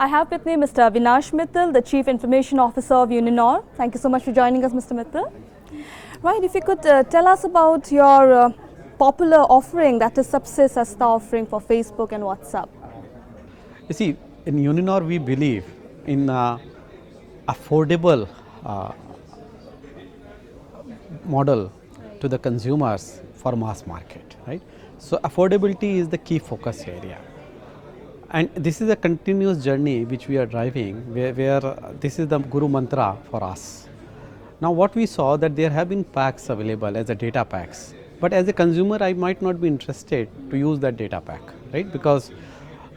I have with me Mr. Avinash Mittal, the Chief Information Officer of Uninor. Thank you so much for joining us, Mr. Mittal. Right, if you could tell us about your popular offering, that is Subsys as the offering for Facebook and WhatsApp. You see, in Uninor we believe in affordable model to the consumers for mass market, right? So affordability is the key focus area. And this is a continuous journey which we are driving where this is the guru mantra for us. Now what we saw that there have been packs available as a data packs, but as a consumer I might not be interested to use that data pack, right? Because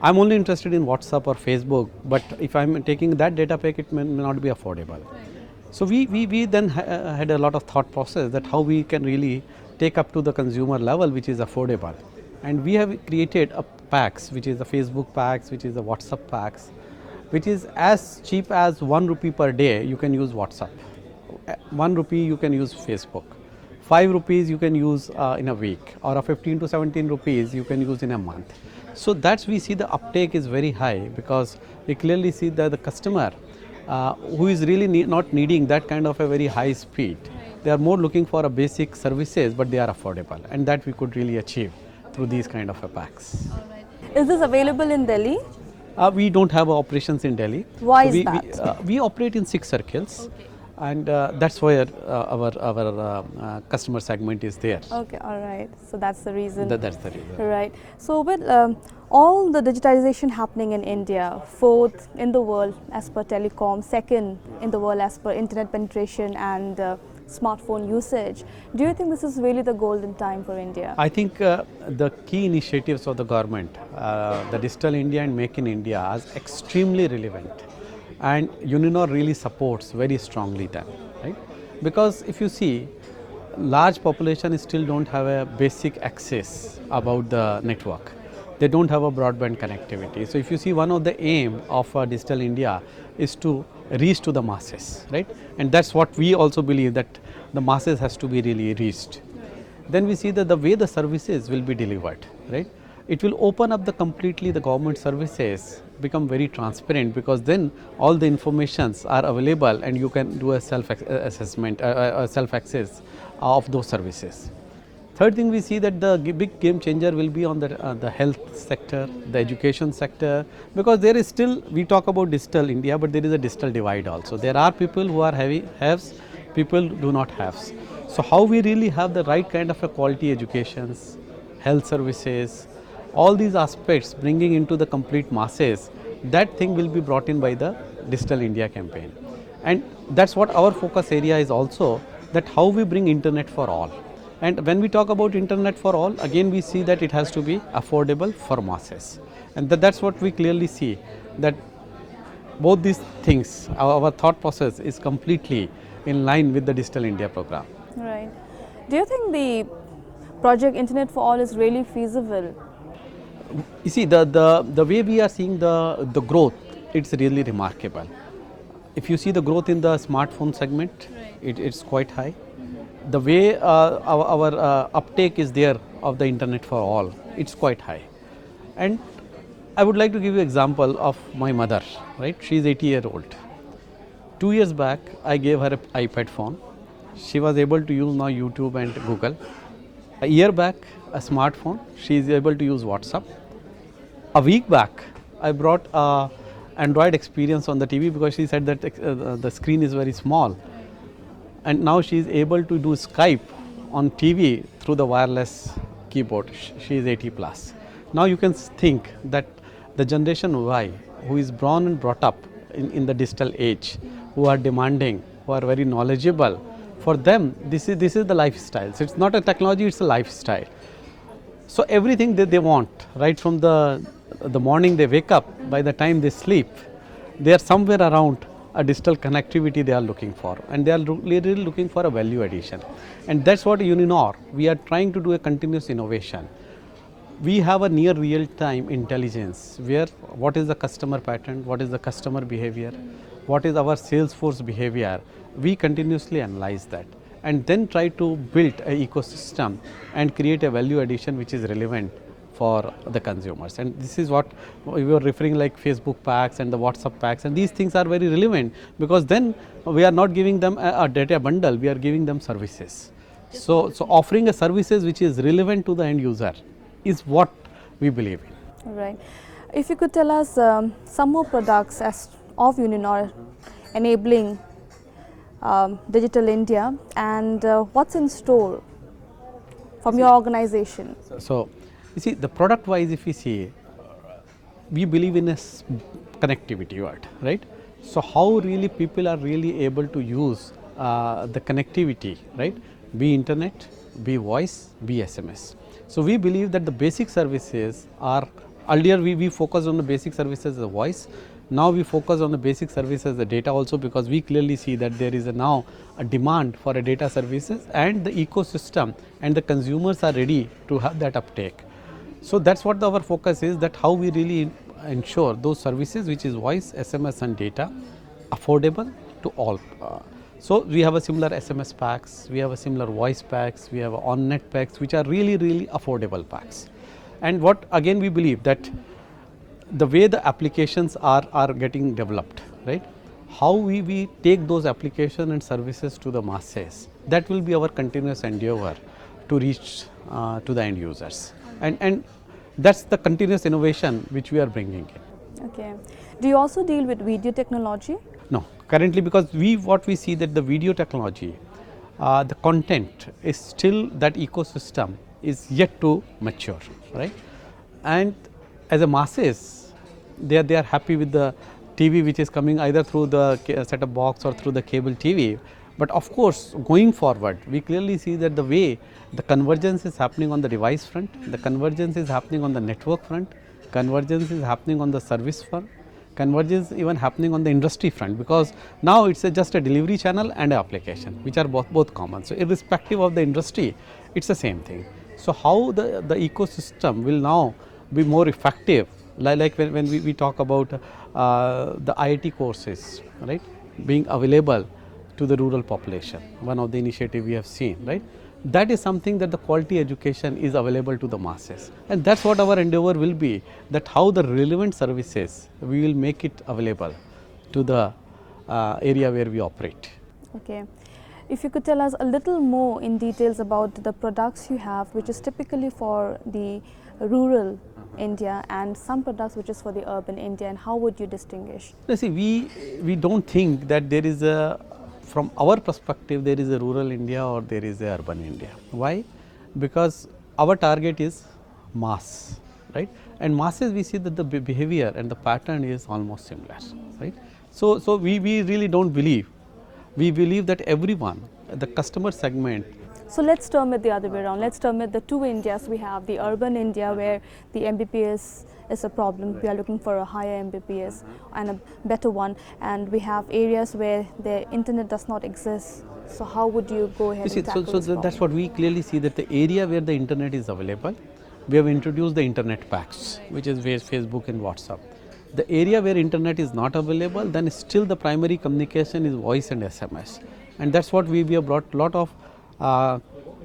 I'm only interested in WhatsApp or Facebook, but if I'm taking that data pack it may not be affordable. So we then had a lot of thought process that how we can really take up to the consumer level which is affordable. And we have created a packs which is the Facebook packs, which is the WhatsApp packs, which is as cheap as 1 rupee per day you can use WhatsApp, 1 rupee you can use Facebook, 5 rupees you can use in a week, or a 15 to 17 rupees you can use in a month. So that's we see the uptake is very high because we clearly see that the customer who is really not needing that kind of a very high speed, they are more looking for a basic services but they are affordable, and that we could really achieve through these kind of a packs. Is this available in Delhi? We don't have operations in Delhi. Why so is that? We operate in 6 circles. Okay. And that's where our customer segment is there. Okay, all right. So that's the reason. That's the reason. Right. So with all the digitization happening in India, fourth in the world as per telecom, second in the world as per internet penetration and smartphone usage, do you think this is really the golden time for India? I think the key initiatives of the government, the Digital India and Make in India, are extremely relevant. And Uninor really supports very strongly them, right? Because if you see, large population still don't have a basic access about the network. They don't have a broadband connectivity. So if you see, one of the aim of Digital India is to reach to the masses, right? And that's what we also believe, that the masses has to be really reached. Then we see that the way the services will be delivered, right? It will open up the completely the government services, become very transparent, because then all the informations are available and you can do a self-assessment, self-access of those services. Third thing, we see that the big game changer will be on the health sector, the education sector, because there is still, we talk about digital India, but there is a digital divide also. There are people who are haves, people do not have. So how we really have the right kind of a quality educations, health services, all these aspects bringing into the complete masses, that thing will be brought in by the Digital India campaign. And that's what our focus area is also, that how we bring internet for all. And when we talk about internet for all, again we see that it has to be affordable for masses. And that's what we clearly see, that both these things, our thought process is completely in line with the Digital India program. Right. Do you think the project Internet for All is really feasible? You see, the way we are seeing the growth, it's really remarkable. If you see the growth in the smartphone segment, it's quite high. The way our uptake is there of the internet for all, it's quite high. And I would like to give you an example of my mother, right? She's 80-year-old. 2 years back, I gave her an iPad phone. She was able to use now YouTube and Google. A year back, a smartphone, she is able to use WhatsApp. A week back, I brought a Android experience on the TV because she said that the screen is very small. And now she is able to do Skype on TV through the wireless keyboard. She is 80 plus. Now you can think that the generation Y, who is born and brought up in the digital age, who are demanding, who are very knowledgeable, for them this is the lifestyle. So it's not a technology, it's a lifestyle. So everything that they want, right from the morning they wake up, by the time they sleep, they are somewhere around a digital connectivity they are looking for, and they are really looking for a value addition. And that's what Uninor, we are trying to do a continuous innovation. We have a near real-time intelligence where what is the customer pattern, what is the customer behavior, what is our sales force behavior. We continuously analyze that and then try to build an ecosystem and create a value addition which is relevant for the consumers. And this is what we were referring like Facebook packs and the WhatsApp packs, and these things are very relevant, because then we are not giving them a data bundle, we are giving them services. So offering a services which is relevant to the end user is what we believe in. Right. If you could tell us some more products of Uninor enabling Digital India, and what's in store from your organization? So you see, the product wise, if we see, we believe in a connectivity word, right? So how really people are really able to use the connectivity, right? Be internet, be voice, be SMS. So we believe that the basic services are, earlier we focused on the basic services as a voice. Now we focus on the basic services, the data also, because we clearly see that there is now a demand for a data services, and the ecosystem and the consumers are ready to have that uptake. So that's what our focus is, that how we really ensure those services, which is voice, SMS and data, affordable to all. So we have a similar SMS packs, we have a similar voice packs, we have on-net packs, which are really affordable packs. And what again we believe that the way the applications are getting developed, right? How we take those applications and services to the masses, that will be our continuous endeavor to reach to the end users. And that's the continuous innovation which we are bringing in. Okay. Do you also deal with video technology? No, currently, because what we see that the video technology, the content is still, that ecosystem is yet to mature, right? And as a masses, they are happy with the TV which is coming either through the set-top box or through the cable TV. But of course, going forward, we clearly see that the way the convergence is happening on the device front, the convergence is happening on the network front, convergence is happening on the service front, convergence even happening on the industry front, because now it's just a delivery channel and an application, which are both common. So irrespective of the industry, it's the same thing. So how the ecosystem will now be more effective, like when we talk about the IIT courses, right, being available to the rural population, one of the initiative we have seen, right? That is something that the quality education is available to the masses, and that's what our endeavor will be, that how the relevant services we will make it available to the area where we operate. Okay. If you could tell us a little more in details about the products you have, which is typically for the rural India, and some products which is for the urban India, and how would you distinguish? You see, we don't think that there is a, from our perspective, there is a rural India or there is a urban India. Why? Because our target is mass, right? And masses, we see that the behavior and the pattern is almost similar, right? So we really don't believe. We believe that everyone, the customer segment. So let's term it the other way around. Let's term it the two Indias we have: the urban India, where the Mbps is a problem. We are looking for a higher Mbps and a better one, and we have areas where the internet does not exist. So how would you go ahead and tackle this problem? That's what we clearly see, that the area where the internet is available, we have introduced the internet packs, which is where Facebook and WhatsApp. The area where internet is not available, then still the primary communication is voice and SMS, and that's what we have brought a lot of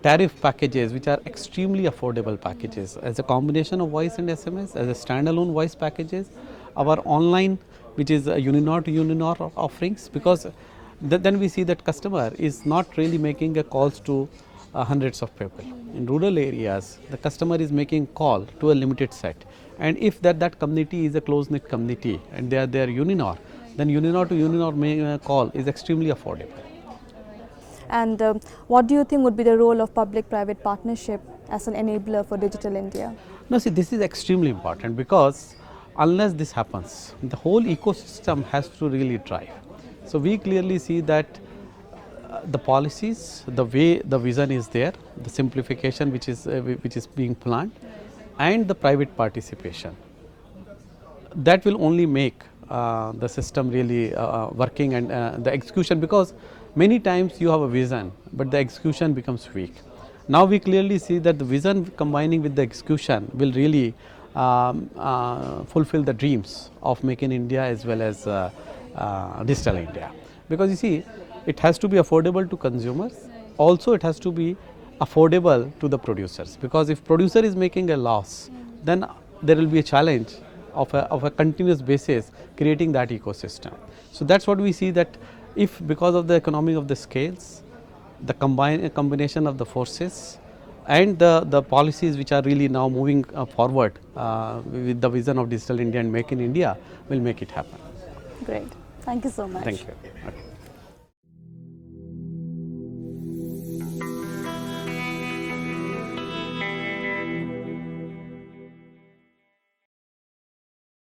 tariff packages which are extremely affordable packages, as a combination of voice and SMS, as a standalone voice packages, our online, which is Uninor to Uninor offerings, because then we see that customer is not really making a calls to hundreds of people. In rural areas, the customer is making call to a limited set, and if that community is a close-knit community and they are Uninor, then Uninor to Uninor call is extremely affordable. And what do you think would be the role of public-private partnership as an enabler for Digital India? No, see, this is extremely important, because unless this happens, the whole ecosystem has to really drive. So we clearly see that the policies, the way the vision is there, the simplification which is being planned, and the private participation, that will only make the system really working, and the execution, because many times you have a vision but the execution becomes weak. Now we clearly see that the vision combining with the execution will really fulfill the dreams of making India as well as Digital India, because you see, it has to be affordable to consumers, also it has to be affordable to the producers, because if producer is making a loss, then there will be a challenge of a continuous basis creating that ecosystem. So that's what we see, that if because of the economy of the scales, the combination of the forces and the policies which are really now moving forward with the vision of Digital India and Make in India will make it happen. Great. Thank you so much. Thank you.